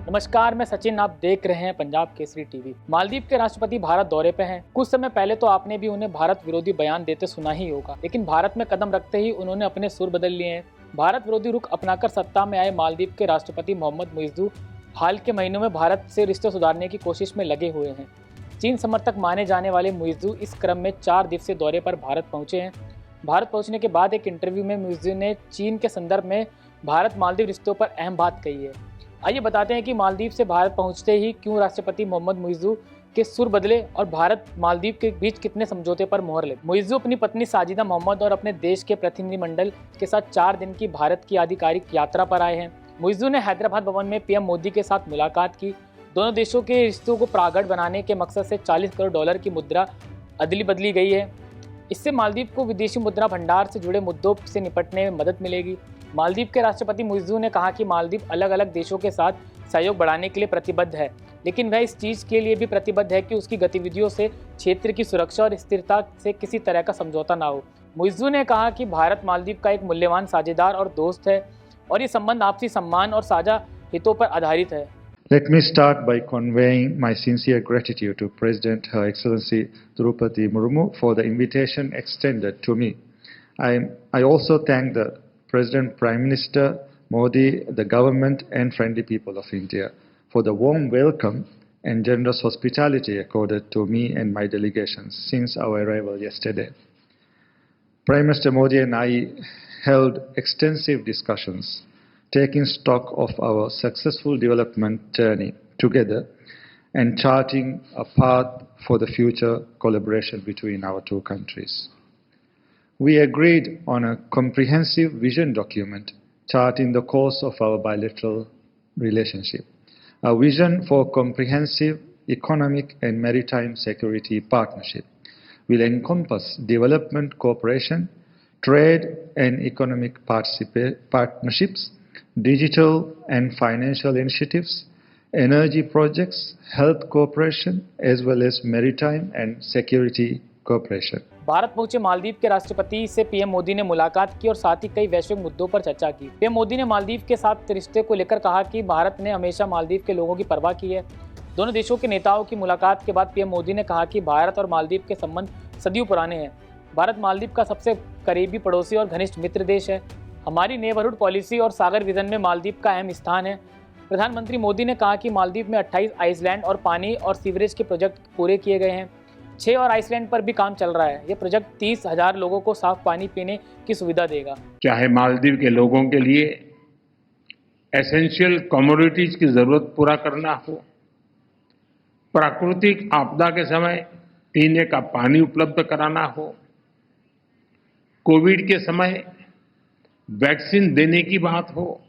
नमस्कार, मैं सचिन। आप देख रहे हैं पंजाब केसरी टीवी। मालदीव के राष्ट्रपति भारत दौरे पे हैं। कुछ समय पहले तो आपने भी उन्हें भारत विरोधी बयान देते सुना ही होगा, लेकिन भारत में कदम रखते ही उन्होंने अपने सुर बदल लिए हैं। भारत विरोधी रुख अपनाकर सत्ता में आए मालदीव के राष्ट्रपति मोहम्मद मुइज़्ज़ू हाल के महीनों में भारत से रिश्ते सुधारने की कोशिश में लगे हुए हैं। चीन समर्थक माने जाने वाले मुइज़्ज़ू इस क्रम में 4 दिवसीय दौरे पर भारत पहुंचे हैं। भारत पहुंचने के बाद एक इंटरव्यू में मुइज़्ज़ू ने चीन के संदर्भ में भारत मालदीव रिश्तों पर अहम बात कही है। आइए बताते हैं कि मालदीव से भारत पहुंचते ही क्यों राष्ट्रपति मोहम्मद मुइज़्ज़ू के सुर बदले और भारत मालदीव के बीच कितने समझौते पर मोहर लगी। मुइज़्ज़ू अपनी पत्नी साजिदा मोहम्मद और अपने देश के प्रतिनिधिमंडल के साथ 4 दिन की भारत की आधिकारिक यात्रा पर आए हैं। मुइज़्ज़ू ने हैदराबाद भवन में पीएम मोदी के साथ मुलाकात की। दोनों देशों के रिश्तों को प्रगाढ़ बनाने के मकसद से $40 करोड़ की मुद्रा अदली बदली गई है। इससे मालदीव को विदेशी मुद्रा भंडार से जुड़े मुद्दों से निपटने में मदद मिलेगी। मालदीव के राष्ट्रपति मुइज़्ज़ू ने कहा कि मालदीव अलग अलग देशों के साथ सहयोग बढ़ाने के लिए प्रतिबद्ध है, लेकिन वह इस चीज़ के लिए भी प्रतिबद्ध है कि उसकी गतिविधियों से क्षेत्र की सुरक्षा और स्थिरता से किसी तरह का समझौता ना हो। मुइज़्ज़ू ने कहा कि भारत मालदीव का एक मूल्यवान साझेदार और दोस्त है और ये संबंध आपसी सम्मान और साझा हितों पर आधारित है। Let me start by conveying my sincere gratitude to President Her Excellency Drupadi Murmu for the invitation extended to me. I also thank the President Prime Minister Modi, the government and friendly people of India for the warm welcome and generous hospitality accorded to me and my delegations since our arrival yesterday. Prime Minister Modi and I held extensive discussions taking stock of our successful development journey together and charting a path for the future collaboration between our two countries. We agreed on a comprehensive vision document charting the course of our bilateral relationship. A vision for comprehensive economic and maritime security partnership will encompass development cooperation, trade and economic partnerships, digital and financial initiatives, energy projects, health cooperation, as well as maritime and security cooperation. Bharat पहुंचे मालदीव के राष्ट्रपति से PM Modi ने मुलाकात की और साथ ही कई वैश्विक मुद्दों पर चर्चा की। पीएम मोदी ने मालदीव के साथ रिश्ते को लेकर कहा कि भारत ने हमेशा मालदीव के लोगों की परवाह की है। दोनों देशों के नेताओं की मुलाकात के बाद पीएम मोदी ने कहा कि भारत और मालदीव के संबंध सदियों पुराने हैं। भारत मालदीव का सबसे करीबी पड़ोसी और घनिष्ठ मित्र देश है। हमारी नेबरहुड पॉलिसी और सागर विजन में मालदीव का अहम स्थान है। प्रधानमंत्री मोदी ने कहा कि मालदीव में 28 आइसलैंड और पानी और सीवरेज के प्रोजेक्ट पूरे किए गए हैं। 6 और आइसलैंड पर भी काम चल रहा है। यह प्रोजेक्ट 30,000 लोगों को साफ पानी पीने की सुविधा देगा। चाहे मालदीव के लोगों के लिए एसेंशियल कमोडिटीज की जरूरत पूरा करना हो, प्राकृतिक आपदा के समय पीने का पानी उपलब्ध कराना हो, कोविड के समय वैक्सीन देने की बात हो,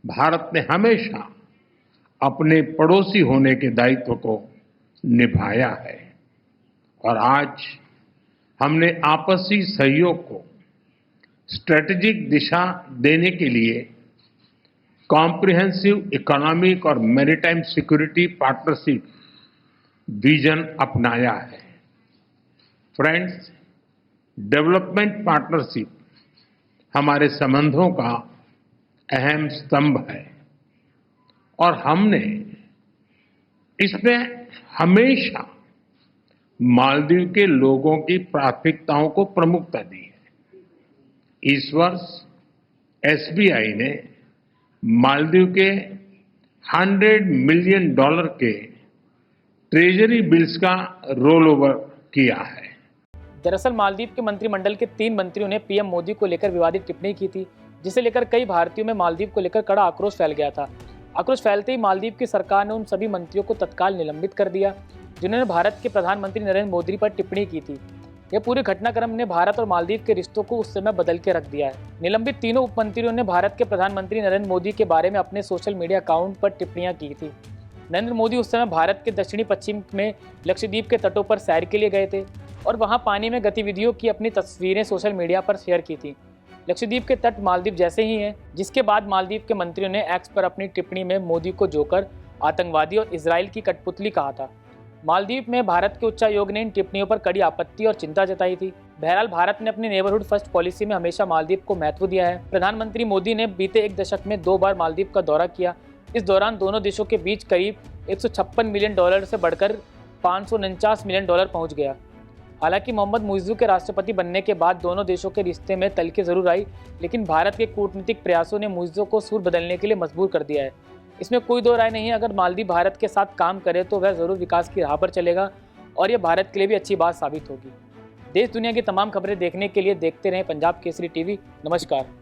भारत ने हमेशा अपने पड़ोसी होने के दायित्व को निभाया है और आज हमने आपसी सहयोग को स्ट्रेटेजिक दिशा देने के लिए कॉम्प्रिहेंसिव इकोनॉमिक और मैरीटाइम सिक्योरिटी पार्टनरशिप विजन अपनाया है। फ्रेंड्स, डेवलपमेंट पार्टनरशिप हमारे संबंधों का अहम स्तंभ है और हमने इसमें हमेशा मालदीव के लोगों की प्राथमिकताओं को प्रमुखता दी है। इस वर्ष एसबीआई ने मालदीव के $100 मिलियन के ट्रेजरी बिल्स का रोल ओवर किया है। दरअसल मालदीव के मंत्रिमंडल के 3 मंत्रियों ने पीएम मोदी को लेकर विवादित टिप्पणी की थी, जिसे लेकर कई भारतीयों में मालदीव को लेकर कड़ा आक्रोश फैल गया था। आक्रोश फैलते ही मालदीव की सरकार ने उन सभी मंत्रियों को तत्काल निलंबित कर दिया जिन्होंने भारत के प्रधानमंत्री नरेंद्र मोदी पर टिप्पणी की थी। यह पूरे घटनाक्रम ने भारत और मालदीव के रिश्तों को उस समय बदल के रख दिया है। निलंबित तीनों उप मंत्रियों ने भारत के प्रधानमंत्री नरेंद्र मोदी के बारे में अपने सोशल मीडिया अकाउंट पर टिप्पणियां की थी। नरेंद्र मोदी उस समय भारत के दक्षिणी पश्चिम में लक्षद्वीप के तटों पर सैर के लिए गए थे और वहां पानी में गतिविधियों की अपनी तस्वीरें सोशल मीडिया पर शेयर की थी। लक्षद्वीप के तट मालदीव जैसे ही हैं, जिसके बाद मालदीव के मंत्रियों ने एक्स पर अपनी टिप्पणी में मोदी को जोकर, आतंकवादी और इजराइल की कठपुतली कहा था। मालदीव में भारत के उच्चायोग ने इन टिप्पणियों पर कड़ी आपत्ति और चिंता जताई थी। बहरहाल भारत ने अपनी नेबरहुड फर्स्ट पॉलिसी में हमेशा मालदीव को महत्व दिया है। प्रधानमंत्री मोदी ने बीते 1 दशक में 2 बार मालदीव का दौरा किया। इस दौरान दोनों देशों के बीच करीब 156 मिलियन डॉलर से बढ़कर 549 मिलियन डॉलर पहुंच गया। हालांकि मोहम्मद मुइज़्ज़ू के राष्ट्रपति बनने के बाद दोनों देशों के रिश्ते में तलखे जरूर आई, लेकिन भारत के कूटनीतिक प्रयासों ने मुइज़्ज़ू को सूर बदलने के लिए मजबूर कर दिया है। इसमें कोई दो राय नहीं है, अगर मालदीव भारत के साथ काम करे तो वह ज़रूर विकास की राह पर चलेगा और यह भारत के लिए भी अच्छी बात साबित होगी। देश दुनिया की तमाम खबरें देखने के लिए देखते रहें पंजाब केसरी टीवी। नमस्कार।